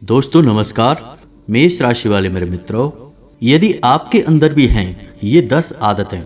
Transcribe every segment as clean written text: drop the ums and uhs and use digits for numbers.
दोस्तों नमस्कार। मेष राशि वाले मेरे मित्रों, यदि आपके अंदर भी हैं ये 10 आदतें,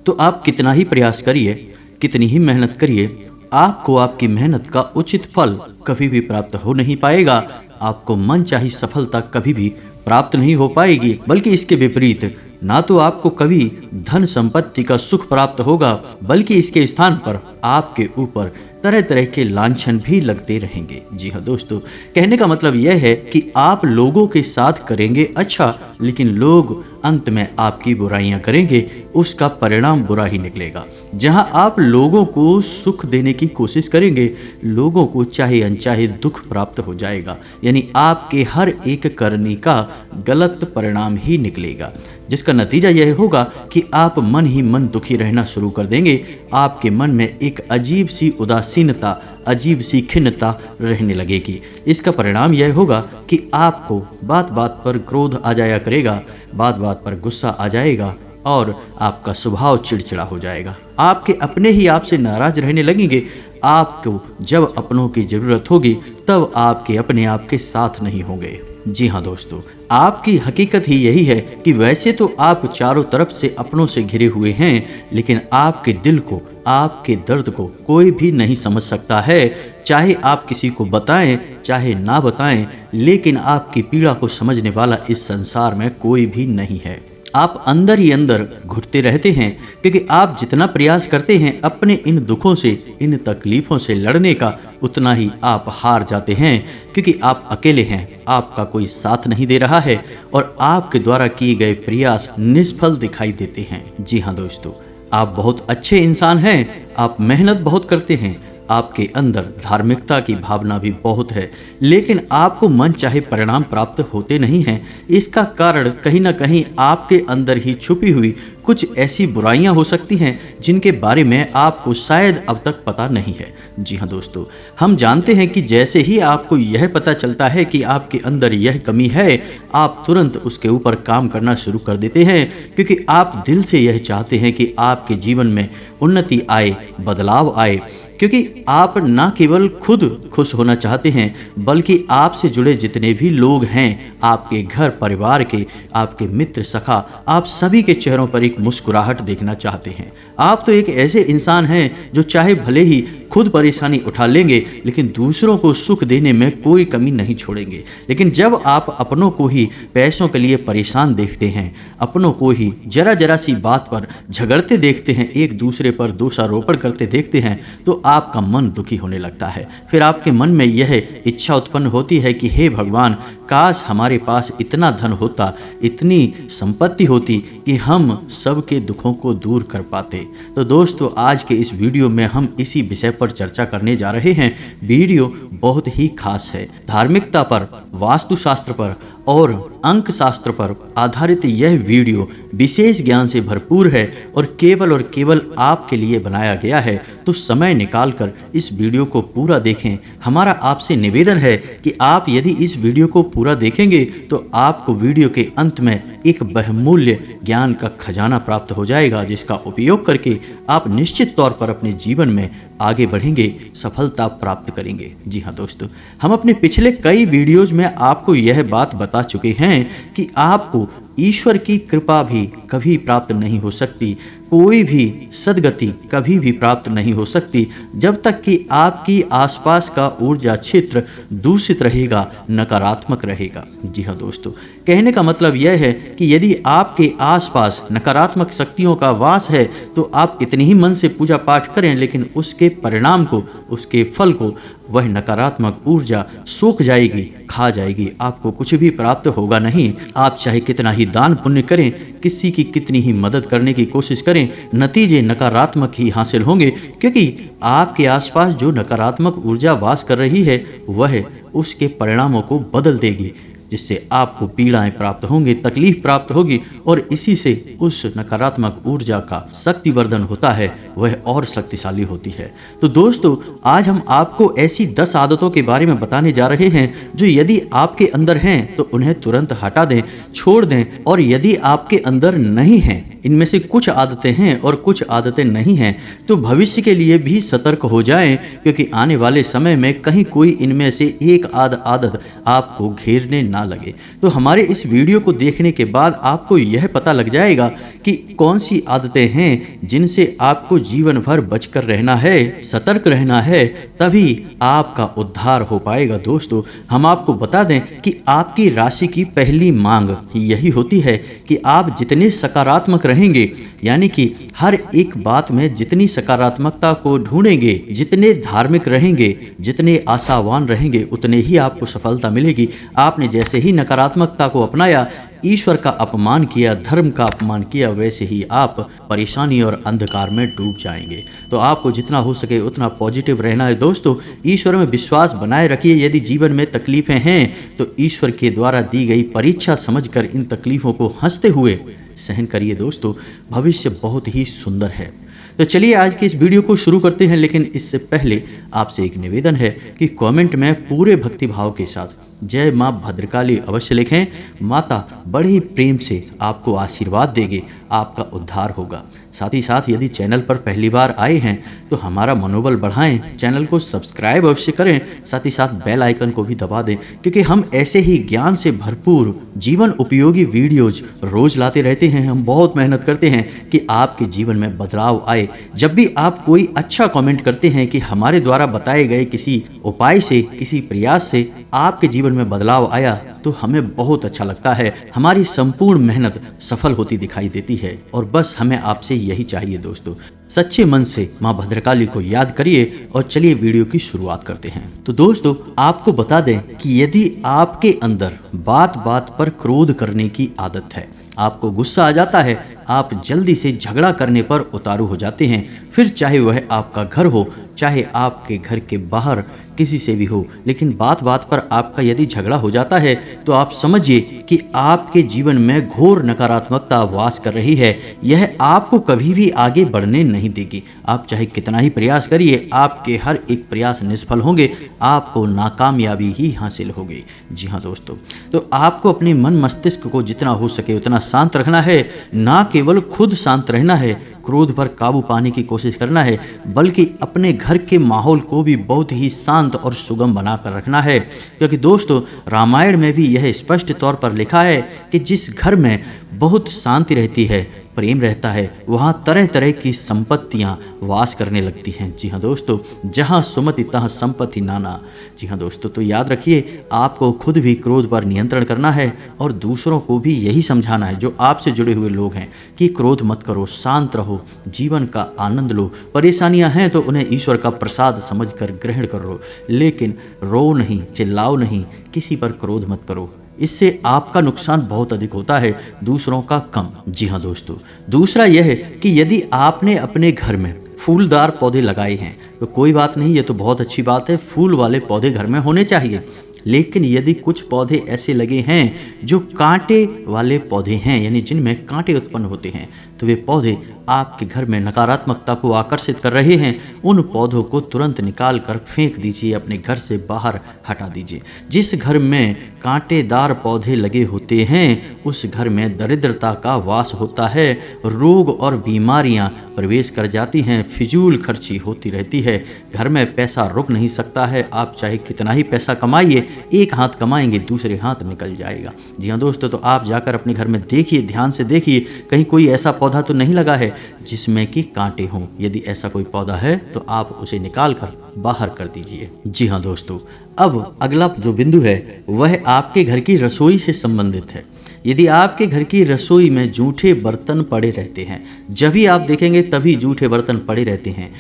तो आप कितना ही प्रयास करिए, कितनी ही मेहनत करिए, आपको आपकी मेहनत का उचित फल कभी भी प्राप्त हो नहीं पाएगा। आपको मनचाही सफलता कभी भी प्राप्त नहीं हो पाएगी, बल्कि इसके विपरीत ना तो आपको कभी धन संपत्ति का सुख प्राप्त होगा, बल्कि इसके स्थान पर आपके ऊपर तरह तरह के लांछन भी लगते रहेंगे। जी हाँ दोस्तों, कहने का मतलब यह है कि आप लोगों के साथ करेंगे अच्छा, लेकिन लोग अंत में आपकी बुराइयां करेंगे, उसका परिणाम बुरा ही निकलेगा। जहां आप लोगों को सुख देने की कोशिश करेंगे, लोगों को चाहे अनचाहे दुख प्राप्त हो जाएगा, यानी आपके हर एक करने का गलत परिणाम ही निकलेगा, जिसका नतीजा यह होगा कि आप मन ही मन दुखी रहना शुरू कर देंगे। आपके मन में एक अजीब सी उदासीनता, अजीब सी खिन्नता रहने लगेगी। इसका परिणाम यह होगा कि आपको बात बात पर क्रोध आ जाया करेगा, बात बात पर गुस्सा आ जाएगा और आपका स्वभाव चिड़चिड़ा हो जाएगा। आपके अपने ही आपसे नाराज रहने लगेंगे। आपको जब अपनों की जरूरत होगी तब आपके अपने आपके साथ नहीं होंगे। जी हाँ दोस्तों, आपकी हकीकत ही यही है कि वैसे तो आप चारों तरफ से अपनों से घिरे हुए हैं, लेकिन आपके दिल को, आपके दर्द को कोई भी नहीं समझ सकता है। चाहे आप किसी को बताएं, चाहे ना बताएं, लेकिन आपकी पीड़ा को समझने वाला इस संसार में कोई भी नहीं है। आप अंदर ही अंदर घुटते रहते हैं, क्योंकि आप जितना प्रयास करते हैं अपने इन दुखों से, इन तकलीफ़ों से लड़ने का, उतना ही आप हार जाते हैं, क्योंकि आप अकेले हैं, आपका कोई साथ नहीं दे रहा है और आपके द्वारा किए गए प्रयास निष्फल दिखाई देते हैं। जी हाँ दोस्तों, आप बहुत अच्छे इंसान हैं, आप मेहनत बहुत करते हैं, आपके अंदर धार्मिकता की भावना भी बहुत है, लेकिन आपको मन चाहे परिणाम प्राप्त होते नहीं हैं। इसका कारण कहीं ना कहीं आपके अंदर ही छुपी हुई कुछ ऐसी बुराइयां हो सकती हैं जिनके बारे में आपको शायद अब तक पता नहीं है। जी हाँ दोस्तों, हम जानते हैं कि जैसे ही आपको यह पता चलता है कि आपके अंदर यह कमी है, आप तुरंत उसके ऊपर काम करना शुरू कर देते हैं, क्योंकि आप दिल से यह चाहते हैं कि आपके जीवन में उन्नति आए, बदलाव आए, क्योंकि आप ना केवल खुद खुश होना चाहते हैं, बल्कि आपसे जुड़े जितने भी लोग हैं, आपके घर परिवार के, आपके मित्र सखा, आप सभी के चेहरों पर एक मुस्कुराहट देखना चाहते हैं। आप तो एक ऐसे इंसान हैं जो चाहे भले ही खुद परेशानी उठा लेंगे, लेकिन दूसरों को सुख देने में कोई कमी नहीं छोड़ेंगे। लेकिन जब आप अपनों को ही पैसों के लिए परेशान देखते हैं, अपनों को ही जरा जरा सी बात पर झगड़ते देखते हैं, एक दूसरे पर दोषारोपण करते देखते हैं, तो आपका मन दुखी होने लगता है। फिर आपके मन में यह इच्छा उत्पन्न होती है कि हे भगवान, काश हमारे पास इतना धन होता, इतनी संपत्ति होती कि हम सबके दुखों को दूर कर पाते। तो दोस्तों, आज के इस वीडियो में हम इसी विषय पर चर्चा करने जा रहे हैं। वीडियो बहुत ही खास है। धार्मिकता पर, वास्तुशास्त्र पर और अंक शास्त्र पर आधारित यह वीडियो विशेष ज्ञान से भरपूर है और केवल आपके लिए बनाया गया है। तो समय निकालकर इस वीडियो को पूरा देखें। हमारा आपसे निवेदन है कि आप यदि इस वीडियो को पूरा देखेंगे तो आपको वीडियो के अंत में एक बहुमूल्य ज्ञान का खजाना प्राप्त हो जाएगा, जिसका उपयोग करके आप निश्चित तौर पर अपने जीवन में आगे बढ़ेंगे, सफलता प्राप्त करेंगे। जी हाँ दोस्तों, हम अपने पिछले कई वीडियोज में आपको यह बात बता चुके हैं कि आपको ईश्वर की कृपा भी कभी प्राप्त नहीं हो सकती, कोई भी सद्गति कभी भी प्राप्त नहीं हो सकती, जब तक कि आपकी आसपास का ऊर्जा क्षेत्र दूषित रहेगा, नकारात्मक रहेगा। जी हाँ दोस्तों, कहने का मतलब यह है कि यदि आपके आसपास नकारात्मक शक्तियों का वास है, तो आप कितनी ही मन से पूजा पाठ करें, लेकिन उसके परिणाम को, उसके फल को वह नकारात्मक ऊर्जा सोख जाएगी, खा जाएगी। आपको कुछ भी प्राप्त होगा नहीं। आप चाहे कितना ही दान पुण्य करें, किसी की कितनी ही मदद करने की कोशिश करें, नतीजे नकारात्मक ही हासिल होंगे, क्योंकि आपके आसपास जो नकारात्मक ऊर्जा वास कर रही है वह उसके परिणामों को बदल देगी, जिससे आपको पीड़ाएं प्राप्त होंगी, तकलीफ प्राप्त होगी और इसी से उस नकारात्मक ऊर्जा का शक्तिवर्धन होता है, वह और शक्तिशाली होती है। तो दोस्तों, आज हम आपको ऐसी 10 आदतों के बारे में बताने जा रहे हैं जो यदि आपके अंदर हैं तो उन्हें तुरंत हटा दें, छोड़ दें, और यदि आपके अंदर नहीं हैं, इनमें से कुछ आदतें हैं और कुछ आदतें नहीं हैं, तो भविष्य के लिए भी सतर्क हो जाएं, क्योंकि आने वाले समय में कहीं कोई इनमें से एक आदत आपको घेरने ना लगे। तो हमारे इस वीडियो को देखने के बाद आपको यह पता लग जाएगा कि कौन सी आदतें हैं जिनसे आपको जीवन भर बचकर रहना है, सतर्क रहना है, तभी आपका उद्धार हो पाएगा। दोस्तों, हम आपको बता दें कि आपकी राशि की पहली मांग यही होती है कि आप जितने सकारात्मक रहेंगे, यानी कि हर एक बात में जितनी सकारात्मकता को ढूंढेंगे, जितने धार्मिक रहेंगे, जितने आशावान रहेंगे, उतने ही आपको सफलता मिलेगी। आपने जैसे ही नकारात्मकता को अपनाया, ईश्वर का अपमान किया, धर्म का अपमान किया, वैसे ही आप परेशानी और अंधकार में डूब जाएंगे। तो आपको जितना हो सके उतना पॉजिटिव रहना है। दोस्तों, ईश्वर में विश्वास बनाए रखिए। यदि जीवन में तकलीफें हैं तो ईश्वर के द्वारा दी गई परीक्षा समझकर इन तकलीफों को हंसते हुए सहन करिए। दोस्तों, भविष्य बहुत ही सुंदर है। तो चलिए आज की इस वीडियो को शुरू करते हैं, लेकिन इससे पहले आपसे एक निवेदन है कि कमेंट में पूरे भक्तिभाव के साथ जय माँ भद्रकाली अवश्य लिखें। माता बड़े ही प्रेम से आपको आशीर्वाद देगी, आपका उद्धार होगा। साथ ही साथ यदि चैनल पर पहली बार आए हैं तो हमारा मनोबल बढ़ाएं, चैनल को सब्सक्राइब अवश्य करें, साथ ही साथ बेल आइकन को भी दबा दें, क्योंकि हम ऐसे ही ज्ञान से भरपूर जीवन उपयोगी वीडियोज रोज लाते रहते हैं। हम बहुत मेहनत करते हैं कि आपके जीवन में बदलाव आए। जब भी आप कोई अच्छा कमेंट करते हैं कि हमारे द्वारा बताए गए किसी उपाय से, किसी प्रयास से आपके जीवन में बदलाव आया, तो हमें बहुत अच्छा लगता है। हमारी संपूर्ण मेहनत सफल होती दिखाई देती है और बस हमें आपसे यही चाहिए। दोस्तों, सच्चे मन से माँ भद्रकाली को याद करिए और चलिए वीडियो की शुरुआत करते हैं। तो दोस्तों, आपको बता दें कि यदि आपके अंदर बात बात पर क्रोध करने की आदत है, आपको गुस्सा आ जाता है, आप जल्दी से झगड़ा करने पर उतारू हो जाते हैं, फिर चाहे वह आपका घर हो, चाहे आपके घर के बाहर किसी से भी हो, लेकिन बात बात पर आपका यदि झगड़ा हो जाता है तो आप समझिए कि आपके जीवन में घोर नकारात्मकता वास कर रही है। यह आपको कभी भी आगे बढ़ने नहीं देगी। आप चाहे कितना ही प्रयास करिए, आपके हर एक प्रयास निष्फल होंगे, आपको नाकामयाबी ही हासिल होगी। जी हाँ दोस्तों, तो आपको अपने मन मस्तिष्क को जितना हो सके उतना शांत रखना है। ना केवल खुद शांत रहना है, क्रोध पर काबू पाने की कोशिश करना है, बल्कि अपने घर के माहौल को भी बहुत ही शांत और सुगम बनाकर रखना है। क्योंकि दोस्तों, रामायण में भी यह स्पष्ट तौर पर लिखा है कि जिस घर में बहुत शांति रहती है, प्रेम रहता है, वहाँ तरह तरह की संपत्तियाँ वास करने लगती हैं। जी हाँ दोस्तों, जहाँ सुमति तहाँ संपत्ति नाना। जी हाँ दोस्तों, तो याद रखिए, आपको खुद भी क्रोध पर नियंत्रण करना है और दूसरों को भी यही समझाना है, जो आपसे जुड़े हुए लोग हैं, कि क्रोध मत करो, शांत रहो, जीवन का आनंद लो। परेशानियाँ हैं तो उन्हें ईश्वर का प्रसाद समझकर ग्रहण करो, लेकिन रो नहीं, चिल्लाओ नहीं, किसी पर क्रोध मत करो। इससे आपका नुकसान बहुत अधिक होता है, दूसरों का कम। जी हाँ दोस्तों, दूसरा यह है कि यदि आपने अपने घर में फूलदार पौधे लगाए हैं तो कोई बात नहीं, ये तो बहुत अच्छी बात है, फूल वाले पौधे घर में होने चाहिए। लेकिन यदि कुछ पौधे ऐसे लगे हैं जो कांटे वाले पौधे हैं, यानी जिनमें कांटे उत्पन्न होते हैं, तो वे पौधे आपके घर में नकारात्मकता को आकर्षित कर रहे हैं। उन पौधों को तुरंत निकाल कर फेंक दीजिए, अपने घर से बाहर हटा दीजिए। जिस घर में कांटेदार पौधे लगे होते हैं उस घर में दरिद्रता का वास होता है, रोग और बीमारियां प्रवेश कर जाती हैं, फिजूल खर्ची होती रहती है, घर में पैसा रुक नहीं सकता है। आप चाहे कितना ही पैसा कमाइए, एक हाथ कमाएंगे दूसरे हाथ निकल जाएगा। जी हाँ दोस्तों, तो आप जाकर अपने घर में देखिए, ध्यान से देखिए, कहीं कोई ऐसा पौधा तो नहीं लगा है जिसमें कि कांटे हों। यदि ऐसा कोई पौधा है तो आप उसे निकाल कर बाहर कर दीजिए। जी हाँ दोस्तों, अब अगला जो बिंदु है वह आपके घर की रसोई से संबंधित है। यदि आपके घर की रसोई में जूठे बर्तन पड़े रहते हैं, जब भी आप देखेंगे तभी जूठे बर्तन पड़े रहते हैं,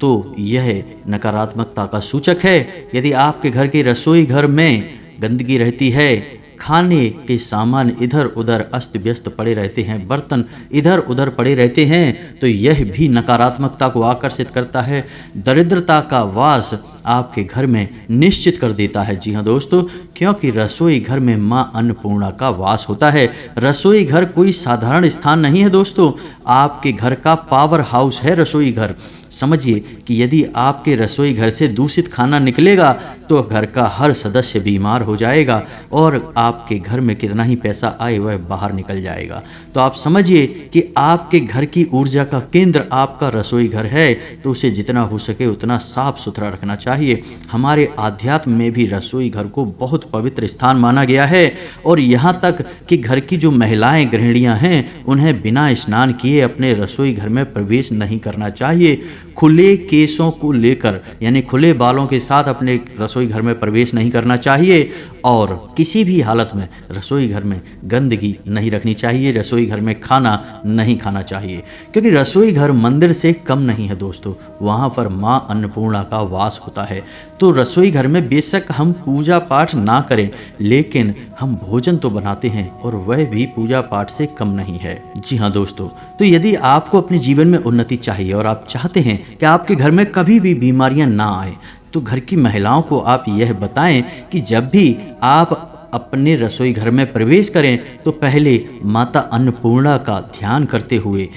तो यह नकारात्मकता का सूचक है। यदि आपके घर की रसोई घर में गंदगी रहती है, खाने के सामान इधर उधर अस्त व्यस्त पड़े रहते हैं, बर्तन इधर उधर पड़े रहते हैं, तो यह भी नकारात्मकता को आकर्षित करता है, दरिद्रता का वास आपके घर में निश्चित कर देता है। जी हाँ दोस्तों, क्योंकि रसोई घर में माँ अन्नपूर्णा का वास होता है। रसोई घर कोई साधारण स्थान नहीं है दोस्तों, आपके घर का पावर हाउस है रसोई घर। समझिए कि यदि आपके रसोई घर से दूषित खाना निकलेगा तो घर का हर सदस्य बीमार हो जाएगा और आपके घर में कितना ही पैसा आए वह बाहर निकल जाएगा। तो आप समझिए कि आपके घर की ऊर्जा का केंद्र आपका रसोई घर है, तो उसे जितना हो सके उतना साफ सुथरा रखना चाहिए। हमारे आध्यात्म में भी रसोई घर को बहुत पवित्र स्थान माना गया है और यहाँ तक कि घर की जो महिलाएं गृहिणियाँ हैं उन्हें बिना स्नान किए अपने रसोई घर में प्रवेश नहीं करना चाहिए। खुले केसों को लेकर यानी खुले बालों के साथ अपने रसोई घर में प्रवेश नहीं करना चाहिए और किसी भी हालत में रसोई घर में गंदगी नहीं रखनी चाहिए, रसोई घर में खाना नहीं खाना चाहिए, क्योंकि रसोई घर मंदिर से कम नहीं है दोस्तों, वहाँ पर माँ अन्नपूर्णा का वास होता है। तो रसोई घर में बेशक हम पूजा पाठ ना करें, लेकिन हम भोजन तो बनाते हैं और वह भी पूजा पाठ से कम नहीं है। जी हाँ दोस्तों, तो यदि आपको अपने जीवन में उन्नति चाहिए और आप चाहते हैं कि आपके घर में कभी भी बीमारियां ना आए, तो घर की महिलाओं को आप यह बताएं कि जब भी आप अपने रसोई घर में प्रवेश करें तो पहले माता अन्नपूर्णा का ध्यान करते हुए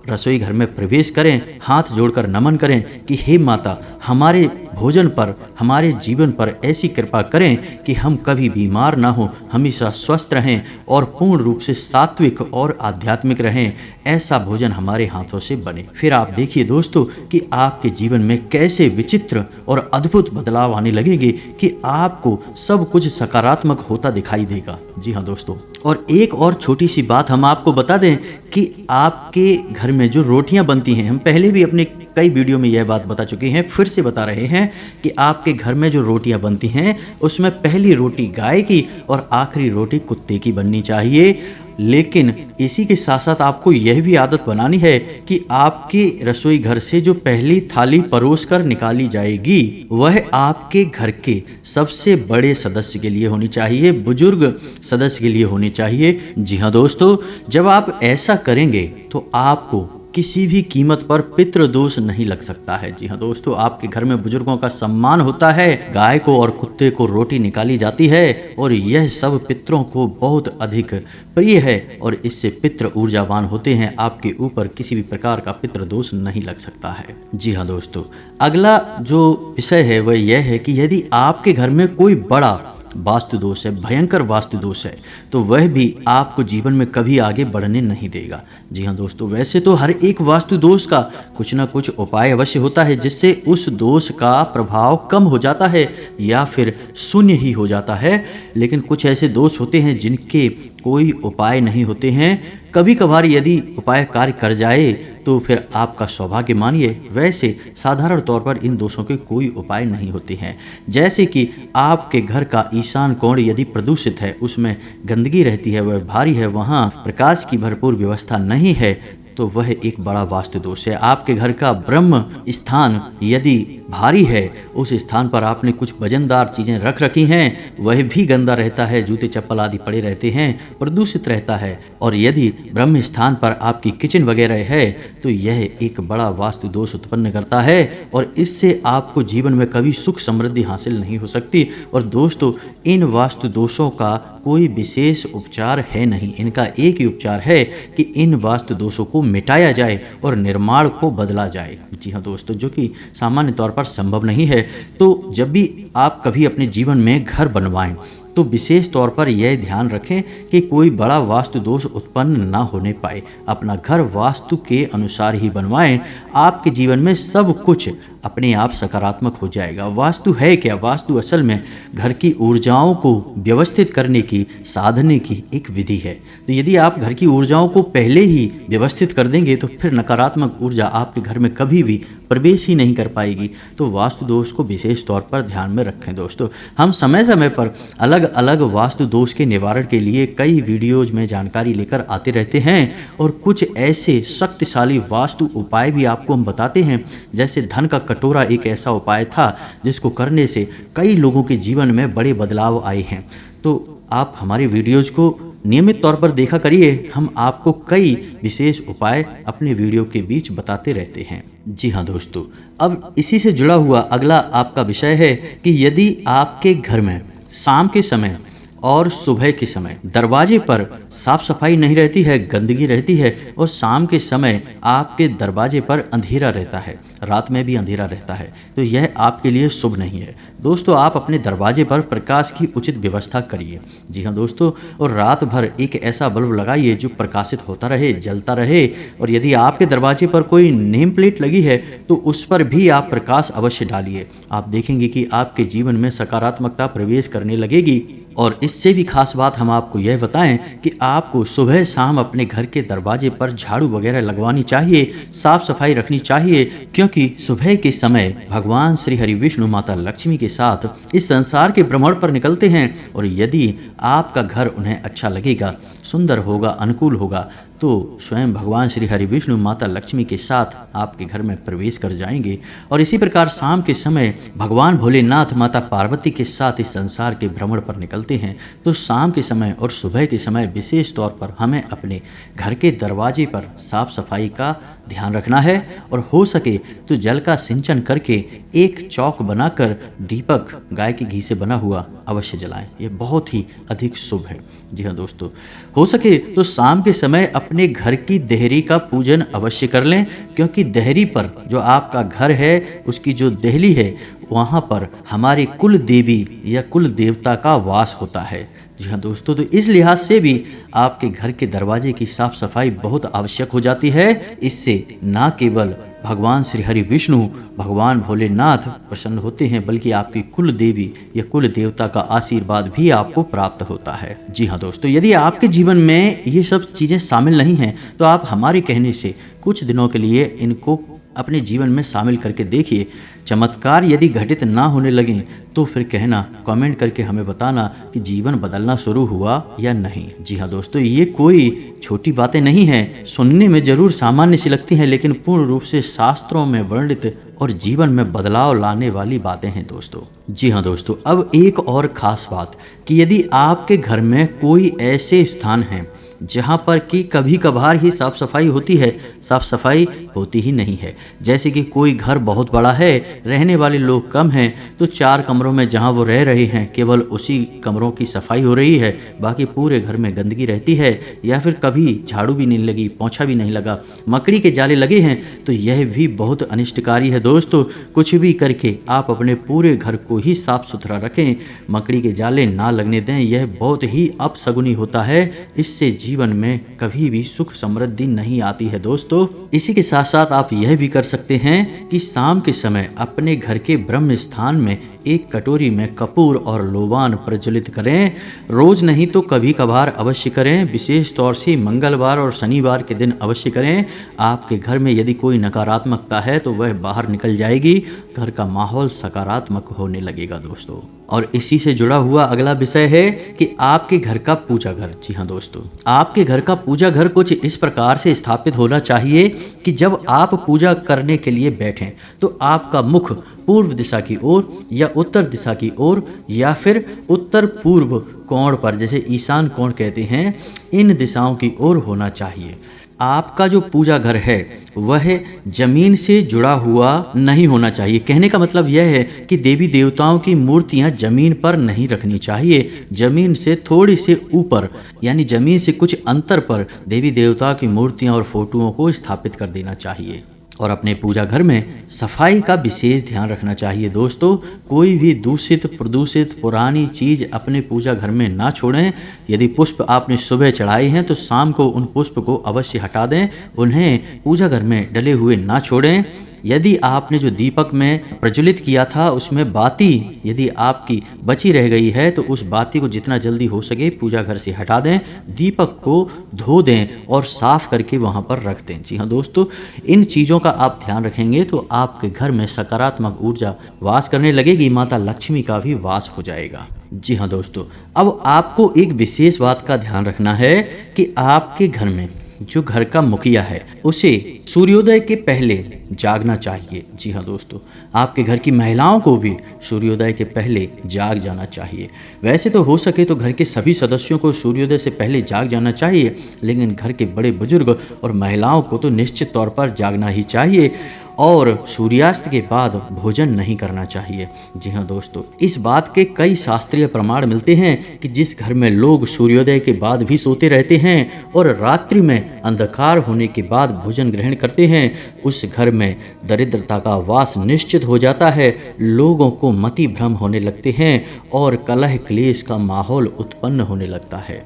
रसोई घर में प्रवेश करें, हाथ जोड़कर नमन करें कि हे माता, हमारे भोजन पर, हमारे जीवन पर ऐसी कृपा करें कि हम कभी बीमार ना हो, हमेशा स्वस्थ रहें और पूर्ण रूप से सात्विक और आध्यात्मिक रहें। ऐसा भोजन हमारे हाथों से बने। फिर आप देखिए दोस्तों कि आपके जीवन में कैसे विचित्र और अद्भुत बदलाव आने लगेंगे कि आपको सब कुछ सकारात्मक होता दिखाई देगा। जी हाँ दोस्तों, और एक और छोटी सी बात हम आपको बता दें कि आपके घर में जो रोटियां बनती हैं, हम पहले भी अपने कई वीडियो में यह बात बता चुके हैं, फिर से बता रहे हैं कि आपके घर में जो रोटियां बनती हैं उसमें पहली रोटी गाय की और आखिरी रोटी कुत्ते की बननी चाहिए। लेकिन इसी के साथ साथ आपको यह भी आदत बनानी है कि आपके रसोई घर से जो पहली थाली परोस कर निकाली जाएगी वह आपके घर के सबसे बड़े सदस्य के लिए होनी चाहिए, बुजुर्ग सदस्य के लिए होनी चाहिए। जी हाँ दोस्तों, जब आप ऐसा करेंगे तो आपको किसी भी कीमत पर पितृदोष नहीं लग सकता है। जी हाँ दोस्तों, आपके घर में बुजुर्गों का सम्मान होता है, गाय को और कुत्ते को रोटी निकाली जाती है और यह सब पितरों को बहुत अधिक प्रिय है और इससे पितृ ऊर्जावान होते हैं। आपके ऊपर किसी भी प्रकार का पितृदोष नहीं लग सकता है। जी हाँ दोस्तों, अगला जो विषय है वह यह है कि यदि आपके घर में कोई बड़ा वास्तु दोष है, भयंकर वास्तु दोष है, तो वह भी आपको जीवन में कभी आगे बढ़ने नहीं देगा। जी हाँ दोस्तों, वैसे तो हर एक वास्तु दोष का कुछ ना कुछ उपाय अवश्य होता है जिससे उस दोष का प्रभाव कम हो जाता है या फिर शून्य ही हो जाता है, लेकिन कुछ ऐसे दोष होते हैं जिनके कोई उपाय नहीं होते हैं। कभी कभार यदि उपाय कार्य कर जाए तो फिर आपका सौभाग्य मानिए, वैसे साधारण तौर पर इन दोषों के कोई उपाय नहीं होते हैं। जैसे कि आपके घर का ईशान कोण यदि प्रदूषित है, उसमें गंदगी रहती है, वह भारी है, वहाँ प्रकाश की भरपूर व्यवस्था नहीं है, तो वह एक बड़ा वास्तु दोष है। आपके घर का ब्रह्म स्थान यदि भारी है, उस स्थान पर आपने कुछ वजनदार चीज़ें रख रखी हैं, वह भी गंदा रहता है, जूते चप्पल आदि पड़े रहते हैं, प्रदूषित रहता है। और यदि ब्रह्म स्थान पर आपकी किचन वगैरह है तो यह एक बड़ा वास्तु दोष उत्पन्न करता है और इससे आपको जीवन में कभी सुख समृद्धि हासिल नहीं हो सकती। और दोस्तों, इन वास्तु दोषों का कोई विशेष उपचार है नहीं, इनका एक ही उपचार है कि इन वास्तु दोषों को मिटाया जाए और निर्माण को बदला जाए। जी हाँ दोस्तों, जो कि सामान्य तौर पर संभव नहीं है। तो जब भी आप कभी अपने जीवन में घर बनवाएं तो विशेष तौर पर यह ध्यान रखें कि कोई बड़ा वास्तु दोष उत्पन्न ना होने पाए। अपना घर वास्तु के अनुसार ही बनवाएं, आपके जीवन में सब कुछ अपने आप सकारात्मक हो जाएगा। वास्तु है क्या? वास्तु असल में घर की ऊर्जाओं को व्यवस्थित करने की, साधने की एक विधि है। तो यदि आप घर की ऊर्जाओं को पहले ही व्यवस्थित कर देंगे तो फिर नकारात्मक ऊर्जा आपके घर में कभी भी प्रवेश ही नहीं कर पाएगी। तो वास्तु दोष को विशेष तौर पर ध्यान में रखें दोस्तों। हम समय समय पर अलग अलग वास्तु दोष के निवारण के लिए कई वीडियोज में जानकारी लेकर आते रहते हैं और कुछ ऐसे शक्तिशाली वास्तु उपाय भी आपको हम बताते हैं। जैसे धन का कटोरा एक ऐसा उपाय था जिसको करने से कई लोगों के जीवन में बड़े बदलाव आए हैं। तो आप हमारी वीडियोज़ को नियमित तौर पर देखा करिए। हम आपको कई विशेष उपाय अपने वीडियो के बीच बताते रहते हैं। जी हाँ दोस्तों, अब इसी से जुड़ा हुआ अगला आपका विषय है कि यदि आपके घर में शाम के समय और सुबह के समय दरवाजे पर साफ सफाई नहीं रहती है, गंदगी रहती है, और शाम के समय आपके दरवाजे पर अंधेरा रहता है, रात में भी अंधेरा रहता है, तो यह आपके लिए शुभ नहीं है। दोस्तों, आप अपने दरवाजे पर प्रकाश की उचित व्यवस्था करिए। जी हाँ दोस्तों, और रात भर एक ऐसा बल्ब लगाइए जो प्रकाशित होता रहे, जलता रहे। और यदि आपके दरवाजे पर कोई नेम प्लेट लगी है तो उस पर भी आप प्रकाश अवश्य डालिए। आप देखेंगे कि आपके जीवन में सकारात्मकता प्रवेश करने लगेगी। और इससे भी खास बात हम आपको यह बताएं कि आपको सुबह शाम अपने घर के दरवाजे पर झाड़ू वगैरह लगवानी चाहिए, साफ सफाई रखनी चाहिए, क्योंकि सुबह के समय भगवान श्री हरि विष्णु माता लक्ष्मी के साथ इस संसार के भ्रमण पर निकलते हैं। और यदि आपका घर उन्हें अच्छा लगेगा, सुंदर होगा, अनुकूल होगा, तो स्वयं भगवान श्री हरि विष्णु माता लक्ष्मी के साथ आपके घर में प्रवेश कर जाएंगे। और इसी प्रकार शाम के समय भगवान भोलेनाथ माता पार्वती के साथ इस संसार के भ्रमण पर निकलते हैं। तो शाम के समय और सुबह के समय विशेष तौर पर हमें अपने घर के दरवाजे पर साफ सफाई का ध्यान रखना है, और हो सके तो जल का सिंचन करके एक चौक बनाकर दीपक गाय के घी से बना हुआ अवश्य जलाएं। ये बहुत ही अधिक शुभ है। जी हाँ दोस्तों, हो सके तो शाम के समय अपने घर की देहरी का पूजन अवश्य कर लें, क्योंकि देहरी पर जो आपका घर है उसकी जो देहली है वहाँ पर हमारे कुल देवी या कुल देवता का वास होता है। जी हाँ दोस्तों, तो इस लिहाज से भी आपके घर के दरवाजे की साफ सफाई बहुत आवश्यक हो जाती है। इससे ना केवल भगवान श्री हरि विष्णु भगवान भोलेनाथ प्रसन्न होते हैं, बल्कि आपकी कुल देवी या कुल देवता का आशीर्वाद भी आपको प्राप्त होता है। जी हाँ दोस्तों, यदि आपके जीवन में ये सब चीज़ें शामिल नहीं हैं तो आप हमारे कहने से कुछ दिनों के लिए इनको अपने जीवन में शामिल करके देखिए। चमत्कार यदि घटित ना होने लगें तो फिर कहना, कमेंट करके हमें बताना कि जीवन बदलना शुरू हुआ या नहीं। जी हाँ दोस्तों, ये कोई छोटी बातें नहीं हैं, सुनने में जरूर सामान्य सी लगती हैं, लेकिन पूर्ण रूप से शास्त्रों में वर्णित और जीवन में बदलाव लाने वाली बातें हैं दोस्तों। जी हाँ दोस्तों, अब एक और खास बात कि यदि आपके घर में कोई ऐसे स्थान हैं जहाँ पर कि कभी कभार ही साफ सफाई होती है, साफ सफाई होती ही नहीं है, जैसे कि कोई घर बहुत बड़ा है, रहने वाले लोग कम हैं, तो 4 कमरों में जहाँ वो रह रहे हैं केवल उसी कमरों की सफाई हो रही है, बाकी पूरे घर में गंदगी रहती है, या फिर कभी झाड़ू भी नहीं लगी, पोंछा भी नहीं लगा, मकड़ी के जाले लगे हैं, तो यह भी बहुत अनिष्टकारी है दोस्तों। कुछ भी करके आप अपने पूरे घर को ही साफ सुथरा रखें, मकड़ी के जाले ना लगने दें, यह बहुत ही अपशगुनी होता है। इससे जीवन में कभी भी सुख समृद्धि नहीं आती है दोस्तों। इसी के साथ साथ आप यह भी कर सकते हैं कि शाम के समय अपने घर के ब्रह्म स्थान में एक कटोरी में कपूर और लोबान प्रज्वलित करें। रोज नहीं तो कभी कभार अवश्य करें, विशेष तौर से मंगलवार और शनिवार के दिन अवश्य करें। आपके घर में यदि कोई नकारात्मकता है तो वह बाहर निकल जाएगी, घर का माहौल सकारात्मक होने लगेगा दोस्तों। और इसी से जुड़ा हुआ अगला विषय है कि आपके घर का पूजा घर। जी हाँ दोस्तों, आपके घर का पूजा घर कुछ इस प्रकार से स्थापित होना चाहिए कि जब आप पूजा करने के लिए बैठें तो आपका मुख पूर्व दिशा की ओर या उत्तर दिशा की ओर या फिर उत्तर पूर्व कोण पर, जैसे ईशान कोण कहते हैं, इन दिशाओं की ओर होना चाहिए। आपका जो पूजा घर है वह जमीन से जुड़ा हुआ नहीं होना चाहिए। कहने का मतलब यह है कि देवी देवताओं की मूर्तियां जमीन पर नहीं रखनी चाहिए, जमीन से थोड़ी से ऊपर यानी जमीन से कुछ अंतर पर देवी देवता की मूर्तियां और फोटोओं को स्थापित कर देना चाहिए। और अपने पूजा घर में सफाई का विशेष ध्यान रखना चाहिए दोस्तों। कोई भी दूषित प्रदूषित पुरानी चीज़ अपने पूजा घर में ना छोड़ें। यदि पुष्प आपने सुबह चढ़ाए हैं तो शाम को उन पुष्प को अवश्य हटा दें, उन्हें पूजा घर में डले हुए ना छोड़ें। यदि आपने जो दीपक में प्रज्वलित किया था उसमें बाती यदि आपकी बची रह गई है तो उस बाती को जितना जल्दी हो सके पूजा घर से हटा दें, दीपक को धो दें और साफ करके वहां पर रख दें। जी हाँ दोस्तों, इन चीज़ों का आप ध्यान रखेंगे तो आपके घर में सकारात्मक ऊर्जा वास करने लगेगी, माता लक्ष्मी का भी वास हो जाएगा। जी हाँ दोस्तों, अब आपको एक विशेष बात का ध्यान रखना है कि आपके घर में जो घर का मुखिया है उसे सूर्योदय के पहले जागना चाहिए। जी हाँ दोस्तों, आपके घर की महिलाओं को भी सूर्योदय के पहले जाग जाना चाहिए। वैसे तो हो सके तो घर के सभी सदस्यों को सूर्योदय से पहले जाग जाना चाहिए, लेकिन घर के बड़े बुजुर्ग और महिलाओं को तो निश्चित तौर पर जागना ही चाहिए और सूर्यास्त के बाद भोजन नहीं करना चाहिए। जी हाँ दोस्तों, इस बात के कई शास्त्रीय प्रमाण मिलते हैं कि जिस घर में लोग सूर्योदय के बाद भी सोते रहते हैं और रात्रि में अंधकार होने के बाद भोजन ग्रहण करते हैं, उस घर में दरिद्रता का वास निश्चित हो जाता है। लोगों को मति भ्रम होने लगते हैं और कलह क्लेश का माहौल उत्पन्न होने लगता है।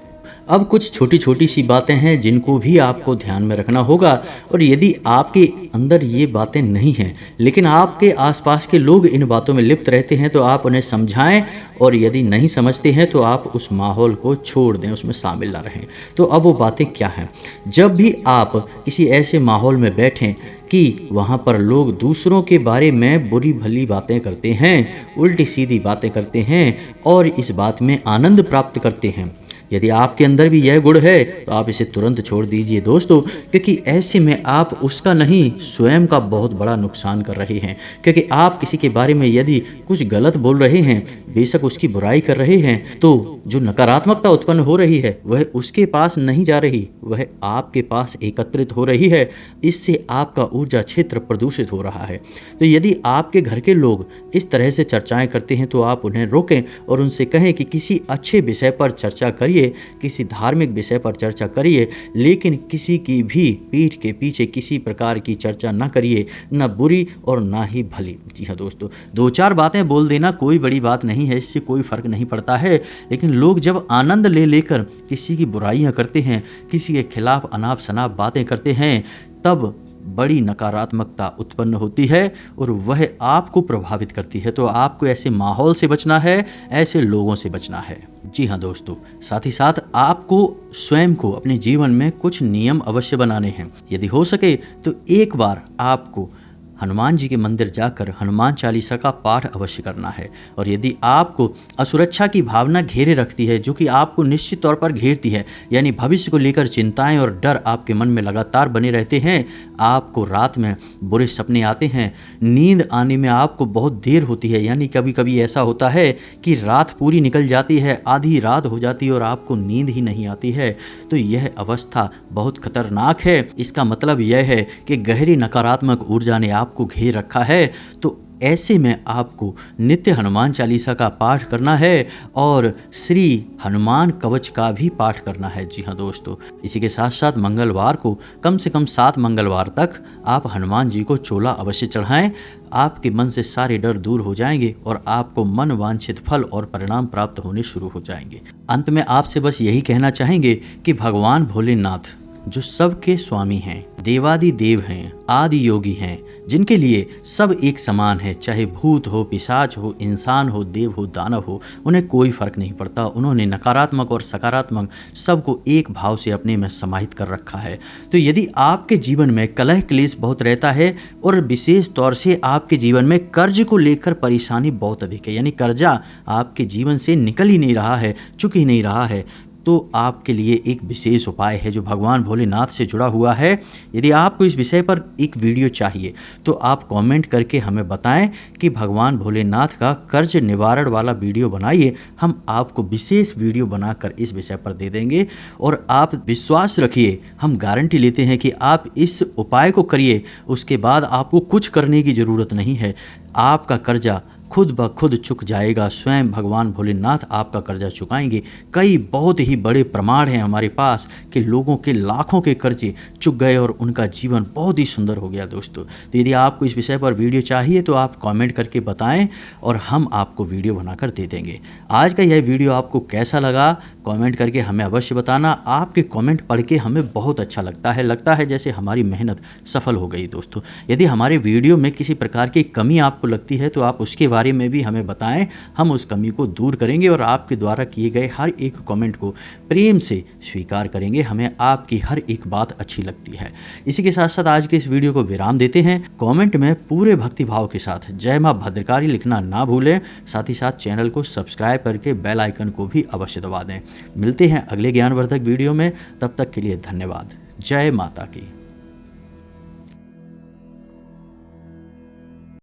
अब कुछ छोटी छोटी सी बातें हैं जिनको भी आपको ध्यान में रखना होगा, और यदि आपके अंदर ये बातें नहीं हैं लेकिन आपके आसपास के लोग इन बातों में लिप्त रहते हैं तो आप उन्हें समझाएं, और यदि नहीं समझते हैं तो आप उस माहौल को छोड़ दें, उसमें शामिल ना रहें। तो अब वो बातें क्या हैं? जब भी आप किसी ऐसे माहौल में बैठें कि वहाँ पर लोग दूसरों के बारे में बुरी भली बातें करते हैं, उल्टी सीधी बातें करते हैं और इस बात में आनंद प्राप्त करते हैं, यदि आपके अंदर भी यह गुण है तो आप इसे तुरंत छोड़ दीजिए दोस्तों, क्योंकि ऐसे में आप उसका नहीं स्वयं का बहुत बड़ा नुकसान कर रहे हैं। क्योंकि आप किसी के बारे में यदि कुछ गलत बोल रहे हैं, बेशक उसकी बुराई कर रहे हैं, तो जो नकारात्मकता उत्पन्न हो रही है वह उसके पास नहीं जा रही, वह आपके पास एकत्रित हो रही है। इससे आपका ऊर्जा क्षेत्र प्रदूषित हो रहा है। तो यदि आपके घर के लोग इस तरह से चर्चाएं करते हैं तो आप उन्हें रोकें और उनसे कहें कि किसी अच्छे विषय पर चर्चा करिए, किसी धार्मिक विषय पर चर्चा करिए, लेकिन किसी की भी पीठ के पीछे किसी प्रकार की चर्चा ना करिए, ना बुरी और ना ही भली। जी हाँ दोस्तों, दो चार बातें बोल देना कोई बड़ी बात नहीं है, इससे कोई फर्क नहीं पड़ता है। लेकिन लोग जब आनंद ले लेकर किसी की बुराइयां करते हैं, किसी के खिलाफ अनाप शनाप बातें करते हैं, तब बड़ी नकारात्मकता उत्पन्न होती है और वह आपको प्रभावित करती है। तो आपको ऐसे माहौल से बचना है, ऐसे लोगों से बचना है। जी हाँ दोस्तों, साथ ही साथ आपको स्वयं को अपने जीवन में कुछ नियम अवश्य बनाने हैं। यदि हो सके तो एक बार आपको हनुमान जी के मंदिर जाकर हनुमान चालीसा का पाठ अवश्य करना है। और यदि आपको असुरक्षा की भावना घेरे रखती है, जो कि आपको निश्चित तौर पर घेरती है, यानी भविष्य को लेकर चिंताएं और डर आपके मन में लगातार बने रहते हैं, आपको रात में बुरे सपने आते हैं, नींद आने में आपको बहुत देर होती है, यानी कभी कभी ऐसा होता है कि रात पूरी निकल जाती है, आधी रात हो जाती है और आपको नींद ही नहीं आती है, तो यह अवस्था बहुत खतरनाक है। इसका मतलब यह है कि गहरी नकारात्मक ऊर्जा ने आपको घेर रखा है। तो ऐसे में आपको नित्य हनुमान चालीसा का पाठ करना है और श्री हनुमान कवच का भी पाठ करना है। जी हाँ दोस्तों, इसी के साथ साथ मंगलवार को कम से कम 7 मंगलवार तक आप हनुमान जी को चोला अवश्य चढ़ाएं। आपके मन से सारे डर दूर हो जाएंगे और आपको मन वांछित फल और परिणाम प्राप्त होने शुरू हो जाएंगे। अंत में आपसे बस यही कहना चाहेंगे कि भगवान भोलेनाथ जो सबके स्वामी हैं, देवादि देव हैं, आदि योगी हैं, जिनके लिए सब एक समान है, चाहे भूत हो, पिशाच हो, इंसान हो, देव हो, दानव हो, उन्हें कोई फर्क नहीं पड़ता। उन्होंने नकारात्मक और सकारात्मक सबको एक भाव से अपने में समाहित कर रखा है। तो यदि आपके जीवन में कलह क्लेश बहुत रहता है और विशेष तौर से आपके जीवन में कर्ज को लेकर परेशानी बहुत अधिक है, यानी कर्जा आपके जीवन से निकल ही नहीं रहा है, चुक ही नहीं रहा है, तो आपके लिए एक विशेष उपाय है जो भगवान भोलेनाथ से जुड़ा हुआ है। यदि आपको इस विषय पर एक वीडियो चाहिए तो आप कमेंट करके हमें बताएं कि भगवान भोलेनाथ का कर्ज निवारण वाला वीडियो बनाइए। हम आपको विशेष वीडियो बनाकर इस विषय पर दे देंगे और आप विश्वास रखिए, हम गारंटी लेते हैं कि आप इस उपाय को करिए, उसके बाद आपको कुछ करने की ज़रूरत नहीं है, आपका कर्जा खुद ब खुद चुक जाएगा। स्वयं भगवान भोलेनाथ आपका कर्जा चुकाएंगे। कई बहुत ही बड़े प्रमाण हैं हमारे पास कि लोगों के लाखों के कर्जे चुक गए और उनका जीवन बहुत ही सुंदर हो गया दोस्तों। तो यदि आपको इस विषय पर वीडियो चाहिए तो आप कमेंट करके बताएं और हम आपको वीडियो बनाकर दे देंगे। आज का यह वीडियो आपको कैसा लगा कमेंट करके हमें अवश्य बताना। आपके कमेंट पढ़ के हमें बहुत अच्छा लगता है जैसे हमारी मेहनत सफल हो गई दोस्तों। यदि हमारे वीडियो में किसी प्रकार की कमी आपको लगती है तो आप उसके बारे में भी हमें बताएं, हम उस कमी को दूर करेंगे और आपके द्वारा किए गए हर एक कमेंट को प्रेम से स्वीकार करेंगे। हमें आपकी हर एक बात अच्छी लगती है। इसी के साथ साथ आज के इस वीडियो को विराम देते हैं। कमेंट में पूरे भक्ति भाव के साथ जय मां भद्रकाली लिखना ना भूलें। साथ ही साथ चैनल को सब्सक्राइब करके बेल आइकन को भी अवश्य दबा दें। मिलते हैं अगले ज्ञानवर्धक वीडियो में, तब तक के लिए धन्यवाद। जय माता की।